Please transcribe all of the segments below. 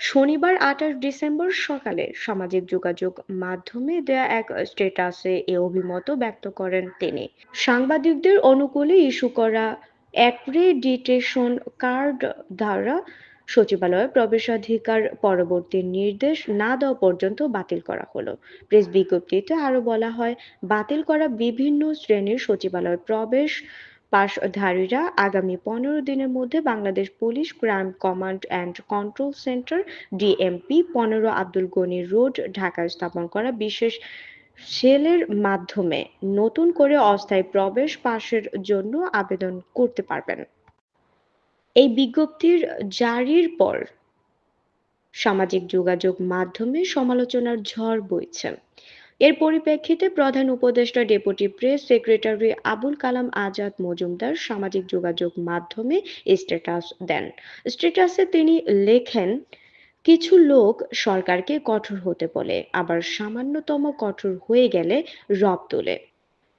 শনিবার ২৮ ডিসেম্বর সকালে সামাজিক যোগাযোগ মাধ্যমে দেয়া এক স্ট্যাটাসে এ অভিমত ব্যক্ত করেন তিনি। সাংবাদিকদের অনুকূলে ইস্যু করা অ্যাক্রেডিটেশন কার্ড দ্বারা সচিবালয়ে প্রবেশাধিকার পরবর্তী নির্দেশ না দেওয়া পর্যন্ত বাতিল করা হলো। প্রেস বিজ্ঞপ্তিতে আরো বলা হয়, বাতিল করা বিভিন্ন শ্রেণীর সচিবালয় প্রবেশ পাসধারীরা আগামী ১৫ দিনের মধ্যে Bangladesh police crime command and control centre DMP ১৫ Abdul Gani road ঢাকায় স্থাপন করা বিশেষ সেলের মাধ্যমে নতুন করে অস্থায়ী প্রবেশ পাসের জন্য আবেদন করতে পারবেন। এই বিজ্ঞপ্তির জারির পর সামাজিক যোগাযোগ মাধ্যমে সমালোচনার ঝড় বইছে। এর পরিপ্রেক্ষিতে প্রধান উপদেষ্টা deputy press secretary Abul Kalam Azad Majumdar সামাজিক যোগাযোগ মাধ্যমে স্ট্যাটাস দেন। স্ট্যাটাসে তিনি লেখেন, কিছু লোক সরকারকে কঠোর হতে বলে, আবার সামান্যতম কঠোর হয়ে গেলে রব তোলে।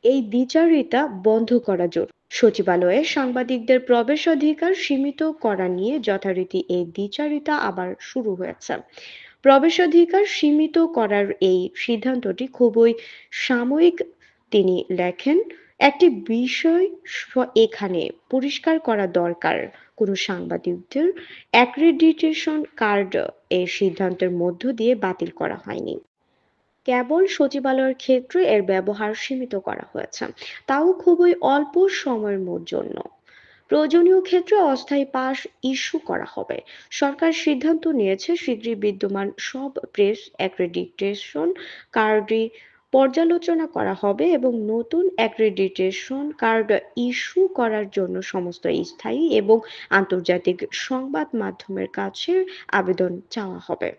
এই দ্বিচারিতা বন্ধ করা জরুরি। সচিবালয়ে সাংবাদিকদের প্রবেশাধিকার সীমিত করা নিয়ে যথারীতি এই দ্বিচারিতা আবার শুরু হয়েছে। প্রবেশাধিকার সীমিত করার এই সিদ্ধান্তটি খুবই সাময়িক। তিনি লেখেন, একটি বিষয় এখানে পরিষ্কার করা দরকার, কোনো সাংবাদিকদের অ্যাক্রেডিটেশন কার্ড এই সিদ্ধান্তের মধ্য দিয়ে বাতিল করা হয়নি। কেবল সচিবালয়ের ক্ষেত্রে এর ব্যবহার সীমিত করা হয়েছে, তাও খুবই অল্প সময়ের জন্য। প্রয়োজনীয় ক্ষেত্রে অস্থায়ী পাস ইস্যু করা হবে। সরকার সিদ্ধান্ত নিয়েছে শীঘ্রই বিদ্যমান সব প্রেস অ্যাক্রেডিটেশন কার্ডই পর্যালোচনা করা হবে এবং নতুন অ্যাক্রেডিটেশন কার্ড ইস্যু করার জন্য সমস্ত স্থায়ী এবং আন্তর্জাতিক সংবাদ মাধ্যমের কাছে আবেদন চাওয়া হবে।